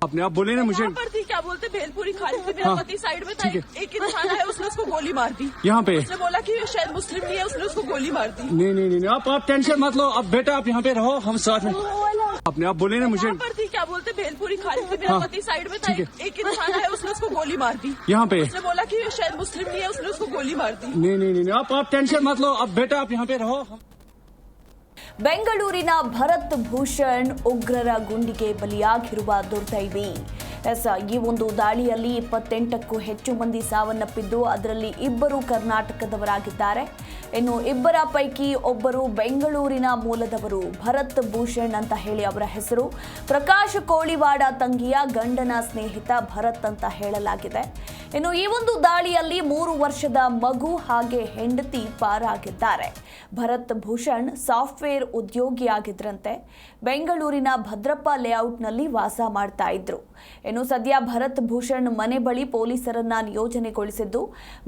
अपने आप बोले ना मुझे पर थी, क्या बोलते भेलपुरी खा रही थी, मेरा पति साइड में था, एक इंसान है उसने उसको गोली मार दी। यहाँ पे उसने बोला कि शायद मुस्लिम नहीं है, उसने उसको गोली मार दी। नहीं आप टेंशन मत लो। अब बेटा आप यहाँ पे रहो, हम साथ में। अपने आप बोले ना मुझे पर थी, क्या बोलते भेलपुरी खा रही थी, मेरा पति साइड में था, एक इंसान है उसने उसको गोली मार दी। यहाँ पे उसने बोला कि शायद मुस्लिम नहीं है, उसने उसको गोली मार दी। नहीं आप टेंशन मत लो। अब बेटा आप यहाँ पे रहो। ಬೆಂಗಳೂರಿನ ಭರತ್ ಭೂಷಣ್ ಉಗ್ರರ ಗುಂಡಿಗೆ ಬಲಿಯಾಗಿರುವ ದುರ್ದೈವಿ. ಈ ಒಂದು ದಾಳಿಯಲ್ಲಿ 28ಕ್ಕೂ ಹೆಚ್ಚು ಮಂದಿ ಸಾವನ್ನಪ್ಪಿದ್ದು ಅದರಲ್ಲಿ 2 ಕರ್ನಾಟಕದವರಾಗಿದ್ದಾರೆ. ಇನ್ನು 2 ಪೈಕಿ ಒಬ್ಬರು ಬೆಂಗಳೂರಿನ ಮೂಲದವರು. ಭರತ್ ಭೂಷಣ್ ಅಂತ ಹೇಳಿ ಅವರ ಹೆಸರು. ಪ್ರಕಾಶ್ ಕೋಳಿವಾಡ ತಂಗಿಯ ಗಂಡನ ಸ್ನೇಹಿತ ಭರತ್ ಅಂತ ಹೇಳಲಾಗಿದೆ. ಇನ್ನು ಈ ಒಂದು ದಾಳಿಯಲ್ಲಿ 3 ವರ್ಷದ ಮಗು ಹಾಗೆ ಹೆಂಡತಿ ಪಾರಾಗಿದ್ದಾರೆ. ಭರತ್ ಭೂಷಣ್ ಸಾಫ್ಟ್ವೇರ್ ಉದ್ಯೋಗಿಯಾಗಿದ್ರಂತೆ. ಬೆಂಗಳೂರಿನ ಭದ್ರಪ್ಪ ಲೇಔಟ್ನಲ್ಲಿ ವಾಸ ಮಾಡ್ತಾ ಇದ್ರು. ಇನ್ನು ಸದ್ಯ ಭರತ್ ಭೂಷಣ್ ಮನೆ ಬಳಿ ಪೊಲೀಸರನ್ನ ನಿಯೋಜನೆಗೊಳಿಸಿದ್ದು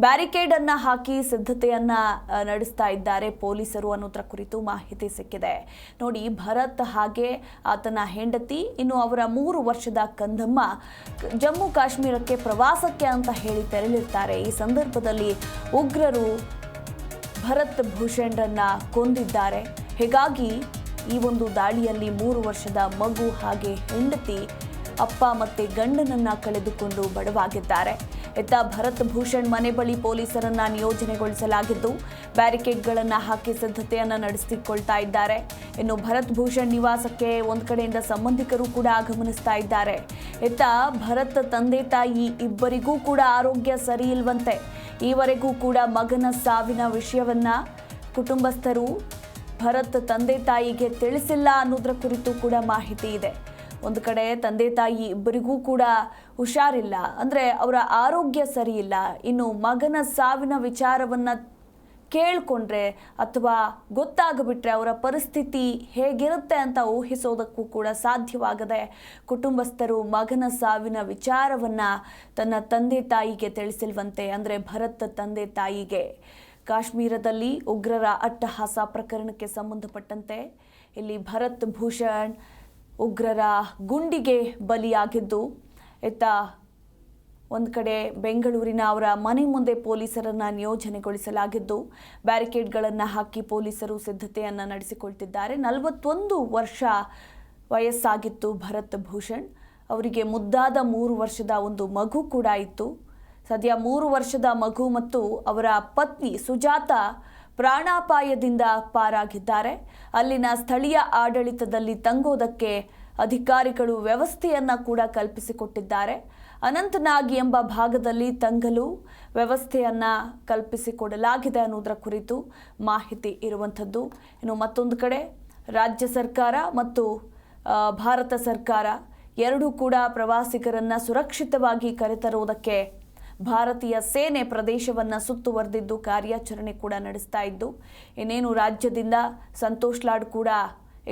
ಬ್ಯಾರಿಕೇಡ್ ಅನ್ನ ಹಾಕಿ ಸಿದ್ಧತೆಯನ್ನ ನಡೆಸ್ತಾ ಇದ್ದಾರೆ ಪೊಲೀಸರು ಅನ್ನೋದ್ರ ಕುರಿತು ಮಾಹಿತಿ ಸಿಕ್ಕಿದೆ. ನೋಡಿ, ಭರತ್ ಹಾಗೆ ಆತನ ಹೆಂಡತಿ ಇನ್ನು ಅವರ 3 ವರ್ಷದ ಕಂದಮ್ಮ ಜಮ್ಮು ಕಾಶ್ಮೀರಕ್ಕೆ ಪ್ರವಾಸಕ್ಕೆ ಅಂತ ಹೇಳಿ ತೆರಳಿರ್ತಾರೆ. ಈ ಸಂದರ್ಭದಲ್ಲಿ ಉಗ್ರರು ಭರತ್ ಭೂಷಣ್ರನ್ನ ಕೊಂದಿದ್ದಾರೆ. ಹೀಗಾಗಿ ಈ ಒಂದು ದಾಳಿಯಲ್ಲಿ 3 ವರ್ಷದ ಮಗು ಹಾಗೆ ಹೆಂಡತಿ ಅಪ್ಪ ಮತ್ತೆ ಗಂಡನನ್ನ ಕಳೆದುಕೊಂಡು ಬಡವಾಗಿದ್ದಾರೆ. ಇತ್ತ ಭರತ್ ಭೂಷಣ್ ಮನೆ ಬಳಿ ಪೊಲೀಸರನ್ನ ನಿಯೋಜನೆಗೊಳಿಸಲಾಗಿದ್ದು ಬ್ಯಾರಿಕೇಡ್ಗಳನ್ನು ಹಾಕಿ ಸಿದ್ಧತೆಯನ್ನ ನಡೆಸಿಕೊಳ್ತಾ ಇದ್ದಾರೆ. ಇನ್ನು ಭರತ್ ಭೂಷಣ್ ನಿವಾಸಕ್ಕೆ ಒಂದು ಕಡೆಯಿಂದ ಸಂಬಂಧಿಕರು ಕೂಡ ಆಗಮನಿಸ್ತಾ ಇದ್ದಾರೆ. ಇತ್ತ ಭರತ್ ತಂದೆ ತಾಯಿ ಇಬ್ಬರಿಗೂ ಕೂಡ ಆರೋಗ್ಯ ಸರಿ ಇಲ್ವಂತೆ. ಈವರೆಗೂ ಕೂಡ ಮಗನ ಸಾವಿನ ವಿಷಯವನ್ನ ಕುಟುಂಬಸ್ಥರು ಭರತ್ ತಂದೆ ತಾಯಿಗೆ ತಿಳಿಸಿಲ್ಲ ಅನ್ನೋದ್ರ ಕುರಿತು ಕೂಡ ಮಾಹಿತಿ ಇದೆ. ಒಂದು ಕಡೆ ತಂದೆ ತಾಯಿ ಇಬ್ಬರಿಗೂ ಕೂಡ ಹುಷಾರಿಲ್ಲ, ಅಂದರೆ ಅವರ ಆರೋಗ್ಯ ಸರಿ ಇಲ್ಲ. ಇನ್ನು ಮಗನ ಸಾವಿನ ವಿಚಾರವನ್ನ ಕೇಳಿಕೊಂಡ್ರೆ ಅಥವಾ ಗೊತ್ತಾಗ್ಬಿಟ್ರೆ ಅವರ ಪರಿಸ್ಥಿತಿ ಹೇಗಿರುತ್ತೆ ಅಂತ ಊಹಿಸೋದಕ್ಕೂ ಕೂಡ ಸಾಧ್ಯವಾಗದೆ ಕುಟುಂಬಸ್ಥರು ಮಗನ ಸಾವಿನ ವಿಚಾರವನ್ನ ತನ್ನ ತಂದೆ ತಾಯಿಗೆ ತಿಳಿಸಿಲ್ವಂತೆ. ಅಂದರೆ ಭರತ್ ತಂದೆ ತಾಯಿಗೆ. ಕಾಶ್ಮೀರದಲ್ಲಿ ಉಗ್ರರ ಅಟ್ಟಹಾಸ ಪ್ರಕರಣಕ್ಕೆ ಸಂಬಂಧಪಟ್ಟಂತೆ ಇಲ್ಲಿ ಭರತ್ ಭೂಷಣ್ ಉಗ್ರರ ಗುಂಡಿಗೆ ಬಲಿಯಾಗಿದ್ದು, ಇತ್ತ ಒಂದು ಕಡೆ ಬೆಂಗಳೂರಿನ ಅವರ ಮನೆ ಮುಂದೆ ಪೊಲೀಸರನ್ನ ನಿಯೋಜನೆಗೊಳಿಸಲಾಗಿದ್ದು ಬ್ಯಾರಿಕೇಡ್ಗಳನ್ನು ಹಾಕಿ ಪೊಲೀಸರು ಸಿದ್ಧತೆಯನ್ನು ನಡೆಸಿಕೊಳ್ತಿದ್ದಾರೆ. 41 ವರ್ಷ ವಯಸ್ಸಾಗಿತ್ತು ಭರತ್ ಭೂಷಣ್. ಅವರಿಗೆ ಮುದ್ದಾದ 3 ವರ್ಷದ ಒಂದು ಮಗು ಕೂಡ ಇತ್ತು. ಸದ್ಯ 3 ವರ್ಷದ ಮಗು ಮತ್ತು ಅವರ ಪತ್ನಿ ಸುಜಾತ ಪ್ರಾಣಾಪಾಯದಿಂದ ಪಾರಾಗಿದ್ದಾರೆ. ಅಲ್ಲಿನ ಸ್ಥಳೀಯ ಆಡಳಿತದಲ್ಲಿ ತಂಗೋದಕ್ಕೆ ಅಧಿಕಾರಿಗಳು ವ್ಯವಸ್ಥೆಯನ್ನ ಕೂಡ ಕಲ್ಪಿಸಿಕೊಟ್ಟಿದ್ದಾರೆ. ಅನಂತನಾಗ್ ಎಂಬ ಭಾಗದಲ್ಲಿ ತಂಗಲು ವ್ಯವಸ್ಥೆಯನ್ನ ಕಲ್ಪಿಸಿಕೊಡಲಾಗಿದೆ ಅನ್ನೋದರ ಕುರಿತು ಮಾಹಿತಿ ಇರುವಂಥದ್ದು. ಇನ್ನು ಮತ್ತೊಂದು ಕಡೆ ರಾಜ್ಯ ಸರ್ಕಾರ ಮತ್ತು ಭಾರತ ಸರ್ಕಾರ ಎರಡೂ ಕೂಡ ಪ್ರವಾಸಿಗರನ್ನ ಸುರಕ್ಷಿತವಾಗಿ ಕರೆತರುವುದಕ್ಕೆ ಭಾರತೀಯ ಸೇನೆ ಪ್ರದೇಶವನ್ನು ಸುತ್ತುವರೆದಿದ್ದು ಕಾರ್ಯಾಚರಣೆ ಕೂಡ ನಡೆಸ್ತಾ ಇದ್ದು, ಇನ್ನೇನು ರಾಜ್ಯದಿಂದ ಸಂತೋಷ್ ಲಾಡ್ ಕೂಡ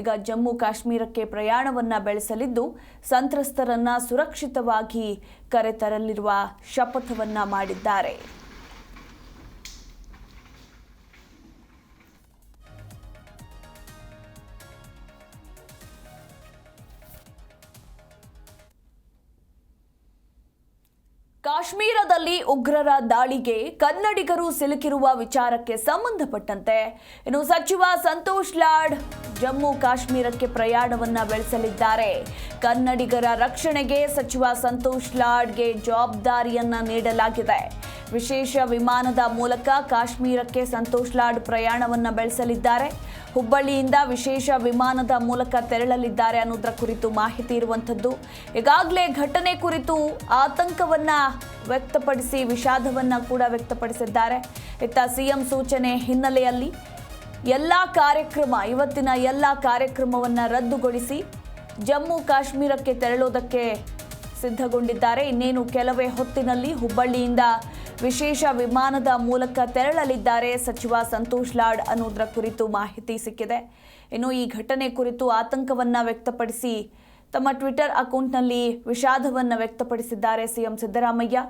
ಈಗ ಜಮ್ಮು ಕಾಶ್ಮೀರಕ್ಕೆ ಪ್ರಯಾಣವನ್ನು ಬೆಳೆಸಲಿದ್ದು ಸಂತ್ರಸ್ತರನ್ನ ಸುರಕ್ಷಿತವಾಗಿ ಕರೆತರಲಿರುವ ಶಪಥವನ್ನ ಮಾಡಿದ್ದಾರೆ. ಕಾಶ್ಮೀರದಲ್ಲಿ ಉಗ್ರರ ದಾಳಿಗೆ ಕನ್ನಡಿಗರು ಸಿಲುಕಿರುವ ವಿಚಾರಕ್ಕೆ ಸಂಬಂಧಪಟ್ಟಂತೆ ಇನ್ನು ಸಚಿವ ಸಂತೋಷ್ ಲಾಡ್ ಜಮ್ಮು ಕಾಶ್ಮೀರಕ್ಕೆ ಪ್ರಯಾಣವನ್ನ ಬೆಳೆಸಲಿದ್ದಾರೆ. ಕನ್ನಡಿಗರ ರಕ್ಷಣೆಗೆ ಸಚಿವ ಸಂತೋಷ್ ಲಾಡ್ಗೆ ಜವಾಬ್ದಾರಿಯನ್ನ ನೀಡಲಾಗಿದೆ. ವಿಶೇಷ ವಿಮಾನದ ಮೂಲಕ ಕಾಶ್ಮೀರಕ್ಕೆ ಸಂತೋಷ್ ಲಾಡ್ ಪ್ರಯಾಣವನ್ನ ಬೆಳೆಸಲಿದ್ದಾರೆ. ಹುಬ್ಬಳ್ಳಿಯಿಂದ ವಿಶೇಷ ವಿಮಾನದ ಮೂಲಕ ತೆರಳಲಿದ್ದಾರೆ ಅನ್ನೋದರ ಕುರಿತು ಮಾಹಿತಿ ಇರುವಂಥದ್ದು. ಈಗಾಗಲೇ ಘಟನೆ ಕುರಿತು ಆತಂಕವನ್ನ ವ್ಯಕ್ತಪಡಿಸಿ ವಿಷಾದವನ್ನ ಕೂಡ ವ್ಯಕ್ತಪಡಿಸಿದ್ದಾರೆ. ಇತ್ತ ಸಿಎಂ ಸೂಚನೆ ಹಿನ್ನೆಲೆಯಲ್ಲಿ ಇವತ್ತಿನ ಎಲ್ಲ ಕಾರ್ಯಕ್ರಮವನ್ನು ರದ್ದುಗೊಳಿಸಿ ಜಮ್ಮು ಕಾಶ್ಮೀರಕ್ಕೆ ತೆರಳೋದಕ್ಕೆ ಸಿದ್ಧಗೊಂಡಿದ್ದಾರೆ. ಇನ್ನೇನು ಕೆಲವೇ ಹೊತ್ತಿನಲ್ಲಿ ಹುಬ್ಬಳ್ಳಿಯಿಂದ ವಿಶೇಷ ವಿಮಾನದ ಮೂಲಕ ತೆರಳಲಿದ್ದಾರೆ ಸಚಿವ ಸಂತೋಷ್ ಲಾಡ್ ಅನ್ನೋದರ ಕುರಿತು ಮಾಹಿತಿ ಸಿಕ್ಕಿದೆ. ಇನ್ನು ಈ ಘಟನೆ ಕುರಿತು ಆತಂಕವನ್ನ ವ್ಯಕ್ತಪಡಿಸಿ ತಮ್ಮ ಟ್ವಿಟರ್ ಅಕೌಂಟ್ನಲ್ಲಿ ವಿಷಾದವನ್ನು ವ್ಯಕ್ತಪಡಿಸಿದ್ದಾರೆ ಸಿಎಂ ಸಿದ್ದರಾಮಯ್ಯ.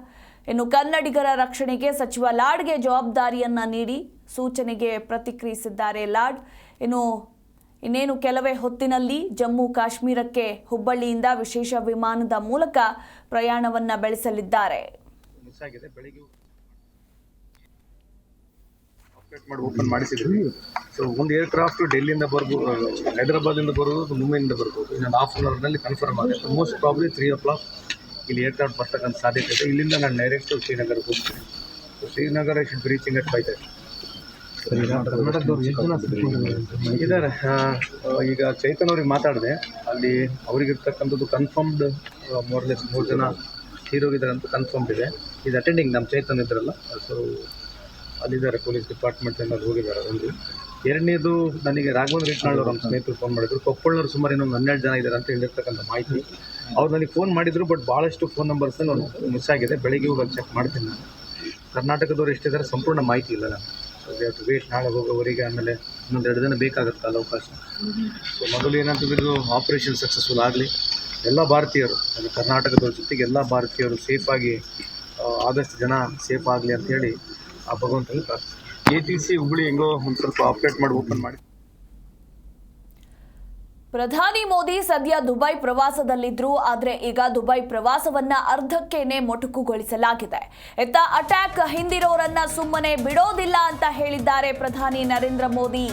ಇನ್ನು ಕನ್ನಡಿಗರ ರಕ್ಷಣೆಗೆ ಸಚಿವ ಲಾಡ್ಗೆ ಜವಾಬ್ದಾರಿಯನ್ನ ನೀಡಿ ಸೂಚನೆಗೆ ಪ್ರತಿಕ್ರಿಯಿಸಿದ್ದಾರೆ ಲಾಡ್. ಇನ್ನೇನು ಕೆಲವೇ ಹೊತ್ತಿನಲ್ಲಿ ಜಮ್ಮು ಕಾಶ್ಮೀರಕ್ಕೆ ಹುಬ್ಬಳ್ಳಿಯಿಂದ ವಿಶೇಷ ವಿಮಾನದ ಮೂಲಕ ಪ್ರಯಾಣವನ್ನ ಬೆಳೆಸಲಿದ್ದಾರೆ. ಓಪನ್ ಮಾಡಿಸಿದ್ವಿ. ಸೊ ಒಂದು ಏರ್ಕ್ರಾಫ್ಟ್ ಡೆಲ್ಲಿಯಿಂದ ಬರ್ಬೋದು, ಹೈದರಾಬಾದಿಂದ ಬರ್ಬೋದು, ಮುಂಬೈನಿಂದ ಬರ್ಬೋದು. ಇನ್ನೊಂದು ಹಾಫ್ ಅನ್ ಅವರ್ನಲ್ಲಿ ಕನ್ಫರ್ಮ್ ಆಗುತ್ತೆ. ಮೋಸ್ಟ್ ಪ್ರಾಬ್ಲಿ 3 o'clock ಇಲ್ಲಿ ಏರ್ಕ್ರಾಫ್ಟ್ ಬರ್ತಕ್ಕಂಥ ಸಾಧ್ಯತೆ ಇದೆ. ಇಲ್ಲಿಂದ ನಾನು ಡೈರೆಕ್ಟ್ ಶ್ರೀನಗರ್ಗೆ ಹೋಗ್ತೀನಿ. So Srinagar I should reaching at 5:30. ಇದ್ದಾರೆ. ಈಗ ಚೈತನ್ ಅವ್ರಿಗೆ ಮಾತಾಡಿದೆ. ಅಲ್ಲಿ ಅವ್ರಿಗಿರ್ತಕ್ಕಂಥದ್ದು ಕನ್ಫರ್ಮ್ಡ್ ಮೋರ್ಲೆಸ್ 3 ಜನ ಹೀರೋಗಿದ್ದಾರೆ ಅಂತ ಕನ್ಫರ್ಮ್ಡ್ ಇದೆ. ಇದು ಅಟೆಂಡಿಂಗ್ ನಮ್ಮ ಚೈತನ್ ಇದ್ರಲ್ಲ, ಸೊ ಅಲ್ಲಿದ್ದಾರೆ. ಪೊಲೀಸ್ ಡಿಪಾರ್ಟ್ಮೆಂಟ್ ಏನಾದ್ರು ಹೋಗಿದ್ದಾರೆ. ಒಂದು ಎರಡನೇದು ನನಗೆ ರಾಘವೇಂದ್ರ ಇಟ್ನಾಳ್ ನಮ್ಮ ಸ್ನೇಹಿತರು ಫೋನ್ ಮಾಡಿದ್ರು. ಕೊಪ್ಪಳನವ್ರು ಸುಮಾರು ಇನ್ನೊಂದು 12 ಜನ ಇದ್ದಾರೆ ಅಂತ ಹೇಳಿರ್ತಕ್ಕಂಥ ಮಾಹಿತಿ. ಅವ್ರು ನನಗೆ ಫೋನ್ ಮಾಡಿದ್ರು, ಬಟ್ ಭಾಳಷ್ಟು ಫೋನ್ ನಂಬರ್ಸ್ ಮಿಸ್ ಆಗಿದೆ. ಬೆಳಿಗ್ಗೆ ಹೋಗಿ ಚೆಕ್ ಮಾಡ್ತೀನಿ ನಾನು. ಕರ್ನಾಟಕದವ್ರು ಎಷ್ಟಿದ್ದಾರೆ ಸಂಪೂರ್ಣ ಮಾಹಿತಿ ಇಲ್ಲ ನಾನು. ಸೊ ವೇಟ್ ನಾಳೆ ಹೋಗೋವರೆಗೆ, ಆಮೇಲೆ ಇನ್ನೊಂದು 2 ದಿನ ಬೇಕಾಗುತ್ತಲ್ಲ ಅವಕಾಶ. ಸೊ ಮೊದಲು ಏನಂತಂದ್ರೆ ಆಪರೇಷನ್ ಸಕ್ಸಸ್ಫುಲ್ ಆಗಲಿ, ಎಲ್ಲ ಭಾರತೀಯರು ಅದು ಕರ್ನಾಟಕದವ್ರ ಜೊತೆಗೆ ಎಲ್ಲ ಭಾರತೀಯರು ಸೇಫಾಗಿ ಆದಷ್ಟು ಜನ ಸೇಫ್ ಆಗಲಿ ಅಂಥೇಳಿ ಆ ಭಗವಂತನಿಗೆ ಪ್ರಾರ್ಥನೆ. ATC ಹುಬ್ಬಳ್ಳಿ ಹೆಂಗೋ ಒಂದು ಸ್ವಲ್ಪ ಆಪ್ರೇಟ್ ಮಾಡಿ ಓಪನ್ ಮಾಡಿ. ಪ್ರಧಾನಿ ಮೋದಿ ಸದ್ಯ ದುಬೈ ಪ್ರವಾಸದಲ್ಲಿದ್ರು. ಆದರೆ ಈಗ ದುಬೈ ಪ್ರವಾಸವನ್ನ ಅರ್ಧಕ್ಕೇನೆ ಮೊಟಕುಗೊಳಿಸಲಾಗಿದೆ. ಇತ್ತ ಅಟ್ಯಾಕ್ ಹಿಂದಿರೋರನ್ನ ಸುಮ್ಮನೆ ಬಿಡೋದಿಲ್ಲ ಅಂತ ಹೇಳಿದ್ದಾರೆ ಪ್ರಧಾನಿ ನರೇಂದ್ರ ಮೋದಿ.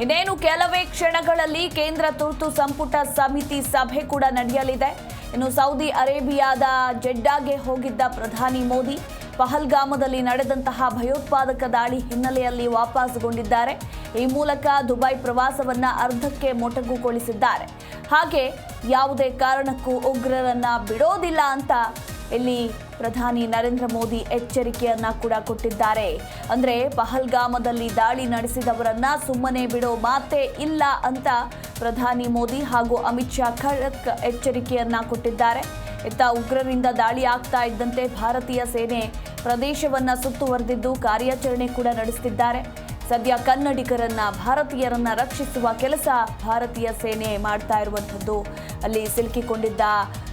ಇನ್ನೇನು ಕೆಲವೇ ಕ್ಷಣಗಳಲ್ಲಿ ಕೇಂದ್ರ ತುರ್ತು ಸಂಪುಟ ಸಮಿತಿ ಸಭೆ ಕೂಡ ನಡೆಯಲಿದೆ. ಇನ್ನು ಸೌದಿ ಅರೇಬಿಯಾದ ಜೆಡ್ಡಾಗೆ ಹೋಗಿದ್ದ ಪ್ರಧಾನಿ ಮೋದಿ ಪಹಲ್ಗಾಮದಲ್ಲಿ ನಡೆದಂತಹ ಭಯೋತ್ಪಾದಕ ದಾಳಿ ಹಿನ್ನೆಲೆಯಲ್ಲಿ ವಾಪಸ್ಗೊಂಡಿದ್ದಾರೆ. ಈ ಮೂಲಕ ದುಬೈ ಪ್ರವಾಸವನ್ನ ಅರ್ಧಕ್ಕೆ ಮೊಟಕುಗೊಳಿಸಿದ್ದಾರೆ. ಹಾಗೆ ಯಾವುದೇ ಕಾರಣಕ್ಕೂ ಉಗ್ರರನ್ನ ಬಿಡೋದಿಲ್ಲ ಅಂತ ಇಲ್ಲಿ ಪ್ರಧಾನಿ ನರೇಂದ್ರ ಮೋದಿ ಎಚ್ಚರಿಕೆಯನ್ನ ಕೂಡ ಕೊಟ್ಟಿದ್ದಾರೆ. ಅಂದ್ರೆ ಪಹಲ್ಗಾಮದಲ್ಲಿ ದಾಳಿ ನಡೆಸಿದವರನ್ನ ಸುಮ್ಮನೆ ಬಿಡೋ ಮಾತೇ ಇಲ್ಲ ಅಂತ ಪ್ರಧಾನಿ ಮೋದಿ ಹಾಗೂ ಅಮಿತ್ ಶಾ ಖಡಕ್ ಎಚ್ಚರಿಕೆಯನ್ನ ಕೊಟ್ಟಿದ್ದಾರೆ. ಇತ್ತ ಉಗ್ರರಿಂದ ದಾಳಿ ಆಗ್ತಾ ಇದ್ದಂತೆ ಭಾರತೀಯ ಸೇನೆ ಪ್ರದೇಶವನ್ನ ಸುತ್ತುವರೆದಿದ್ದು ಕಾರ್ಯಾಚರಣೆ ಕೂಡ ನಡೆಸುತ್ತಿದ್ದಾರೆ. ಸದ್ಯ ಕನ್ನಡಿಗರನ್ನ, ಭಾರತೀಯರನ್ನ ರಕ್ಷಿಸುವ ಕೆಲಸ ಭಾರತೀಯ ಸೇನೆ ಮಾಡ್ತಾ ಇರುವಂಥದ್ದು. ಅಲ್ಲಿ ಸಿಲುಕಿಕೊಂಡಿದ್ದ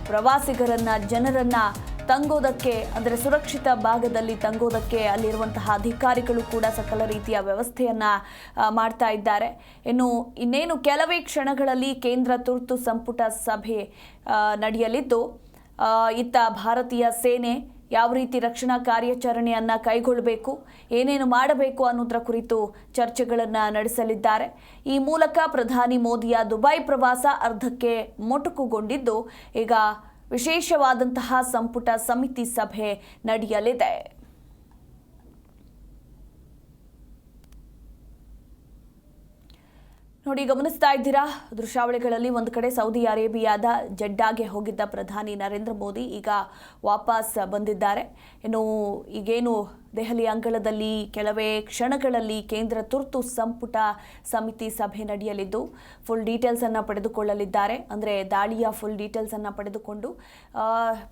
ಪ್ರವಾಸಿಗರನ್ನ, ಜನರನ್ನ ತಂಗೋದಕ್ಕೆ, ಅಂದರೆ ಸುರಕ್ಷಿತ ಭಾಗದಲ್ಲಿ ತಂಗೋದಕ್ಕೆ ಅಲ್ಲಿರುವಂತಹ ಅಧಿಕಾರಿಗಳು ಕೂಡ ಸಕಲ ರೀತಿಯ ವ್ಯವಸ್ಥೆಯನ್ನ ಮಾಡ್ತಾ ಇದ್ದಾರೆ. ಇನ್ನೇನು ಕೆಲವೇ ಕ್ಷಣಗಳಲ್ಲಿ ಕೇಂದ್ರ ತುರ್ತು ಸಂಪುಟ ಸಭೆ ನಡೆಯಲಿದ್ದು, ಇತ್ತ ಭಾರತೀಯ ಸೇನೆ ಯಾವ ರೀತಿ ರಕ್ಷಣಾ ಕಾರ್ಯಾಚರಣೆಯನ್ನ ಕೈಗೊಳ್ಳಬೇಕು, ಏನೇನು ಮಾಡಬೇಕು ಅನ್ನೋದರ ಕುರಿತು ಚರ್ಚೆಗಳನ್ನು ನಡೆಸಲಿದ್ದಾರೆ. ಈ ಮೂಲಕ ಪ್ರಧಾನಿ ಮೋದಿಯ ದುಬೈ ಪ್ರವಾಸ ಅರ್ಧಕ್ಕೆ ಮೊಟಕುಗೊಂಡಿದ್ದು, ಈಗ ವಿಶೇಷವಾದಂತಹ ಸಂಪುಟ ಸಮಿತಿ ಸಭೆ ನಡೆಯಲಿದೆ. ನೋಡಿ, ಗಮನಿಸ್ತಾ ಇದ್ದೀರಾ ದೃಶ್ಯಾವಳಿಗಳಲ್ಲಿ, ಒಂದು ಕಡೆ ಸೌದಿ ಅರೇಬಿಯಾದ ಜೆಡ್ಡಾಗೆ ಹೋಗಿದ್ದ ಪ್ರಧಾನಿ ನರೇಂದ್ರ ಮೋದಿ ಈಗ ವಾಪಸ್ ಬಂದಿದ್ದಾರೆ. ಈಗೇನು ದೆಹಲಿ ಅಂಗಳದಲ್ಲಿ ಕೆಲವೇ ಕ್ಷಣಗಳಲ್ಲಿ ಕೇಂದ್ರ ತುರ್ತು ಸಂಪುಟ ಸಮಿತಿ ಸಭೆ ನಡೆಯಲಿದ್ದು ಫುಲ್ ಡೀಟೇಲ್ಸ್ ಅನ್ನು ಪಡೆದುಕೊಳ್ಳಲಿದ್ದಾರೆ. ಅಂದರೆ ದಾಳಿಯ ಫುಲ್ ಡೀಟೇಲ್ಸ್ ಅನ್ನು ಪಡೆದುಕೊಂಡು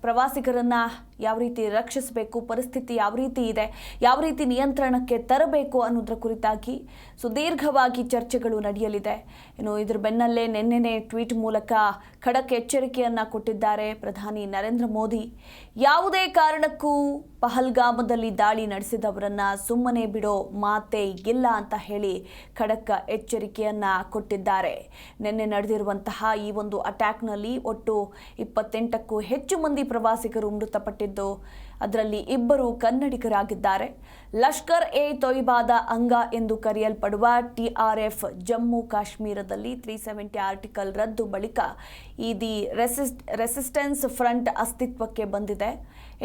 ಪ್ರವಾಸಿಗರನ್ನ ಯಾವ ರೀತಿ ರಕ್ಷಿಸಬೇಕು, ಪರಿಸ್ಥಿತಿ ಯಾವ ರೀತಿ ಇದೆ, ಯಾವ ರೀತಿ ನಿಯಂತ್ರಣಕ್ಕೆ ತರಬೇಕು ಅನ್ನೋದರ ಕುರಿತಾಗಿ ಸುದೀರ್ಘವಾಗಿ ಚರ್ಚೆಗಳು ನಡೆಯಲಿದೆ. ಇದ್ರ ಬೆನ್ನಲ್ಲೇ ನಿನ್ನೆ ಟ್ವೀಟ್ ಮೂಲಕ ಖಡಕ್ ಎಚ್ಚರಿಕೆಯನ್ನ ಕೊಟ್ಟಿದ್ದಾರೆ ಪ್ರಧಾನಿ ನರೇಂದ್ರ ಮೋದಿ. ಯಾವುದೇ ಕಾರಣಕ್ಕೂ ಪಹಲ್ಗಾಮದಲ್ಲಿ ದಾಳಿ ನಡೆಸಿದವರನ್ನ ಸುಮ್ಮನೆ ಬಿಡೋ ಮಾತೇ ಇಲ್ಲ ಅಂತ ಹೇಳಿ ಖಡಕ್ ಎಚ್ಚರಿಕೆಯನ್ನ ಕೊಟ್ಟಿದ್ದಾರೆ. ನಿನ್ನೆ ನಡೆದಿರುವಂತಹ ಈ ಒಂದು ಅಟ್ಯಾಕ್ನಲ್ಲಿ ಒಟ್ಟು 28ಕ್ಕೂ ಹೆಚ್ಚು ಮಂದಿ ಪ್ರವಾಸಿಗರು ಮೃತಪಟ್ಟಿದ್ದು, ಅದರಲ್ಲಿ 2 ಕನ್ನಡಿಗರಾಗಿದ್ದಾರೆ. ಲಷ್ಕರ್ ಎ ತೊಯ್ಬಾದ ಅಂಗ ಎಂದು ಕರೆಯಲ್ಪಡುವ TRF ಜಮ್ಮು ಕಾಶ್ಮೀರದಲ್ಲಿ 370 ಆರ್ಟಿಕಲ್ ರದ್ದು ಬಳಿಕ ದಿ ರೆಸಿಸ್ಟೆನ್ಸ್ ಫ್ರಂಟ್ ಅಸ್ತಿತ್ವಕ್ಕೆ ಬಂದಿದೆ.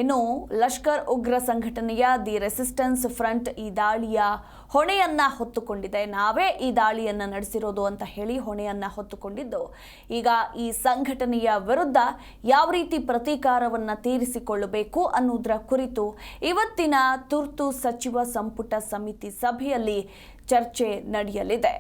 ಇನ್ನು ಲಷ್ಕರ್ ಉಗ್ರ ಸಂಘಟನೆಯ ದಿ ರೆಸಿಸ್ಟೆನ್ಸ್ ಫ್ರಂಟ್ ಈ ದಾಳಿಯ ಹೊಣೆಯನ್ನ ಹೊತ್ತುಕೊಂಡಿದೆ. ನಾವೇ ಈ ದಾಳಿಯನ್ನ ನಡೆಸಿರೋದು ಅಂತ ಹೇಳಿ ಹೊಣೆಯನ್ನ ಹೊತ್ತುಕೊಂಡಿದ್ದು, ಈಗ ಈ ಸಂಘಟನೆಯ ವಿರುದ್ಧ ಯಾವ ರೀತಿ ಪ್ರತೀಕಾರವನ್ನ ತೀರಿಸಿಕೊಳ್ಳಬೇಕು ಅನ್ನೋದರ ಕುರಿತು ಇವತ್ತಿನ ತುರ್ತು ಸಚಿವ ಸಂಪುಟ ಸಮಿತಿ ಸಭೆಯಲ್ಲಿ ಚರ್ಚೆ ನಡೆಯಲಿದೆ.